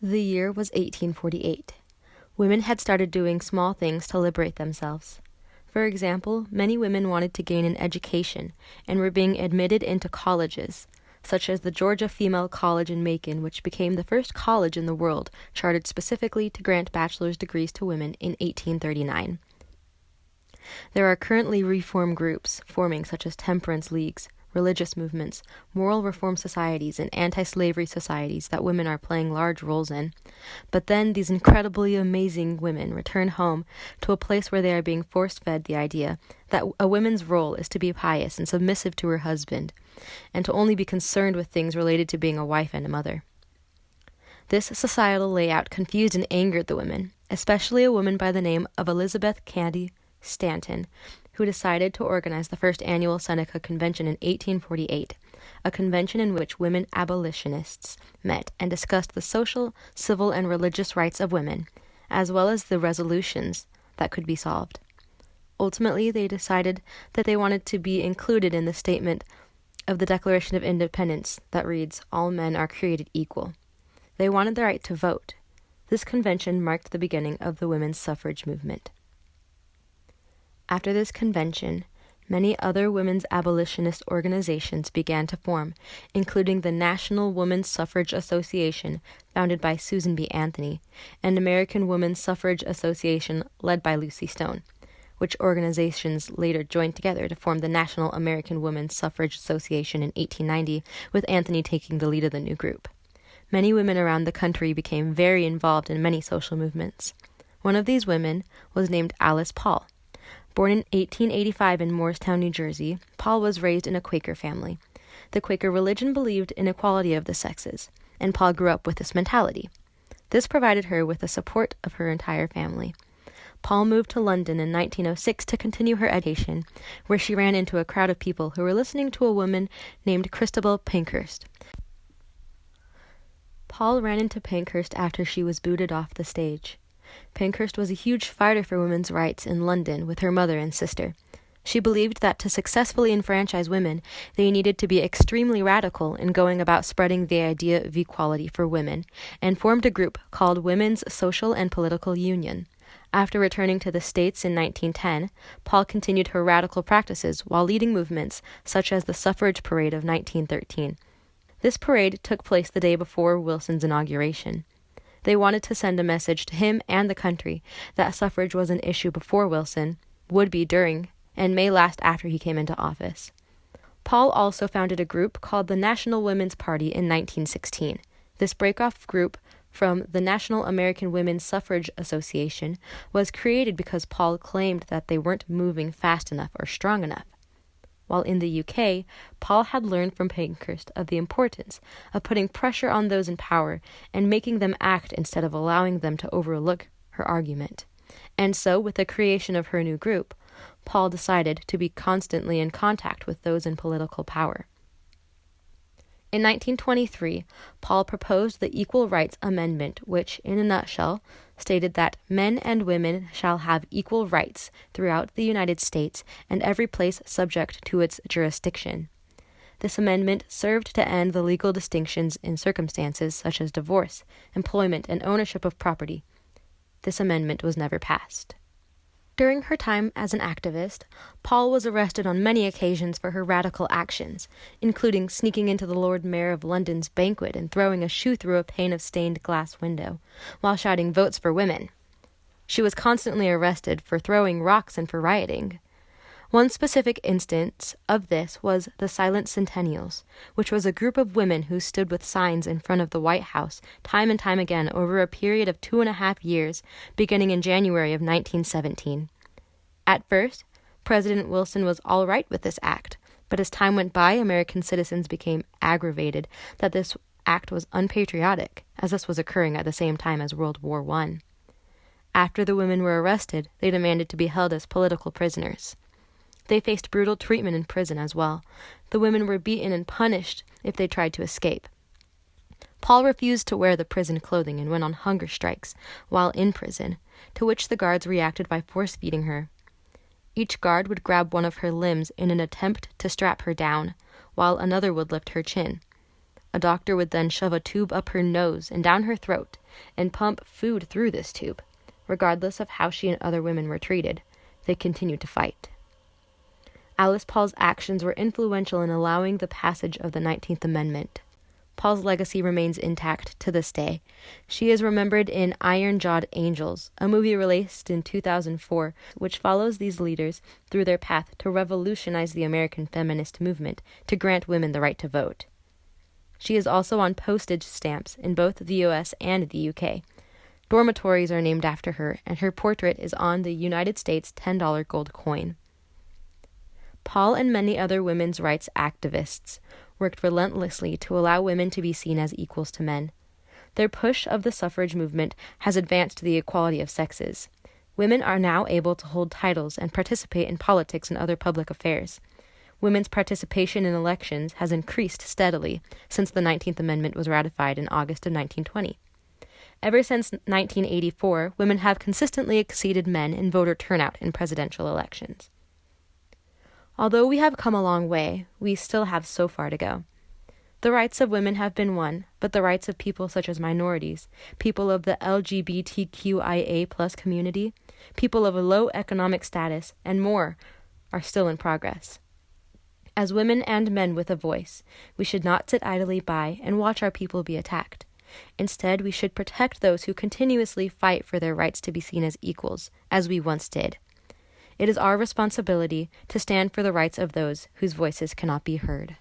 The year was 1848. Women had started doing small things to liberate themselves. For example, many women wanted to gain an education and were being admitted into colleges, such as the Georgia Female College in Macon, which became the first college in the world chartered specifically to grant bachelor's degrees to women in 1839. There are currently reform groups forming, such as temperance leagues, religious movements, moral reform societies, and anti-slavery societies that women are playing large roles in. But then these incredibly amazing women return home to a place where they are being force-fed the idea that a woman's role is to be pious and submissive to her husband, and to only be concerned with things related to being a wife and a mother. This societal layout confused and angered the women, especially a woman by the name of Elizabeth Cady Stanton, who decided to organize the first annual Seneca Convention in 1848, a convention in which women abolitionists met and discussed the social, civil, and religious rights of women, as well as the resolutions that could be solved. Ultimately, they decided that they wanted to be included in the statement of the Declaration of Independence that reads, "All men are created equal." They wanted the right to vote. This convention marked the beginning of the women's suffrage movement. After this convention, many other women's abolitionist organizations began to form, including the National Women's Suffrage Association, founded by Susan B. Anthony, and American Women's Suffrage Association, led by Lucy Stone, which organizations later joined together to form the National American Women's Suffrage Association in 1890, with Anthony taking the lead of the new group. Many women around the country became very involved in many social movements. One of these women was named Alice Paul. Born in 1885 in Morristown, New Jersey, Paul was raised in a Quaker family. The Quaker religion believed in equality of the sexes, and Paul grew up with this mentality. This provided her with the support of her entire family. Paul moved to London in 1906 to continue her education, where she ran into a crowd of people who were listening to a woman named Christabel Pankhurst. Paul ran into Pankhurst after she was booted off the stage. Pankhurst was a huge fighter for women's rights in London with her mother and sister. She believed that to successfully enfranchise women, they needed to be extremely radical in going about spreading the idea of equality for women, and formed a group called Women's Social and Political Union. After returning to the States in 1910, Paul continued her radical practices while leading movements such as the Suffrage Parade of 1913. This parade took place the day before Wilson's inauguration. They wanted to send a message to him and the country that suffrage was an issue before Wilson, would be during, and may last after he came into office. Paul also founded a group called the National Women's Party in 1916. This break-off group from the National American Women's Suffrage Association was created because Paul claimed that they weren't moving fast enough or strong enough. While in the UK, Paul had learned from Pankhurst of the importance of putting pressure on those in power and making them act instead of allowing them to overlook her argument. And so, with the creation of her new group, Paul decided to be constantly in contact with those in political power. In 1923, Paul proposed the Equal Rights Amendment, which, in a nutshell, stated that men and women shall have equal rights throughout the United States and every place subject to its jurisdiction. This amendment served to end the legal distinctions in circumstances such as divorce, employment, and ownership of property. This amendment was never passed. During her time as an activist, Paul was arrested on many occasions for her radical actions, including sneaking into the Lord Mayor of London's banquet and throwing a shoe through a pane of stained glass window, while shouting "Votes for Women." She was constantly arrested for throwing rocks and for rioting. One specific instance of this was the Silent Centennials, which was a group of women who stood with signs in front of the White House time and time again over a period of 2.5 years, beginning in January of 1917. At first, President Wilson was all right with this act, but as time went by, American citizens became aggravated that this act was unpatriotic, as this was occurring at the same time as World War I. After the women were arrested, they demanded to be held as political prisoners. They faced brutal treatment in prison as well. The women were beaten and punished if they tried to escape. Paul refused to wear the prison clothing and went on hunger strikes while in prison, to which the guards reacted by force-feeding her. Each guard would grab one of her limbs in an attempt to strap her down, while another would lift her chin. A doctor would then shove a tube up her nose and down her throat and pump food through this tube. Regardless of how she and other women were treated, they continued to fight. Alice Paul's actions were influential in allowing the passage of the 19th Amendment. Paul's legacy remains intact to this day. She is remembered in Iron-Jawed Angels, a movie released in 2004, which follows these leaders through their path to revolutionize the American feminist movement to grant women the right to vote. She is also on postage stamps in both the U.S. and the U.K. Dormitories are named after her, and her portrait is on the United States $10 gold coin. Paul and many other women's rights activists worked relentlessly to allow women to be seen as equals to men. Their push of the suffrage movement has advanced the equality of sexes. Women are now able to hold titles and participate in politics and other public affairs. Women's participation in elections has increased steadily since the 19th Amendment was ratified in August of 1920. Ever since 1984, women have consistently exceeded men in voter turnout in presidential elections. Although we have come a long way, we still have so far to go. The rights of women have been won, but the rights of people such as minorities, people of the LGBTQIA+ community, people of a low economic status, and more are still in progress. As women and men with a voice, we should not sit idly by and watch our people be attacked. Instead, we should protect those who continuously fight for their rights to be seen as equals, as we once did. It is our responsibility to stand for the rights of those whose voices cannot be heard.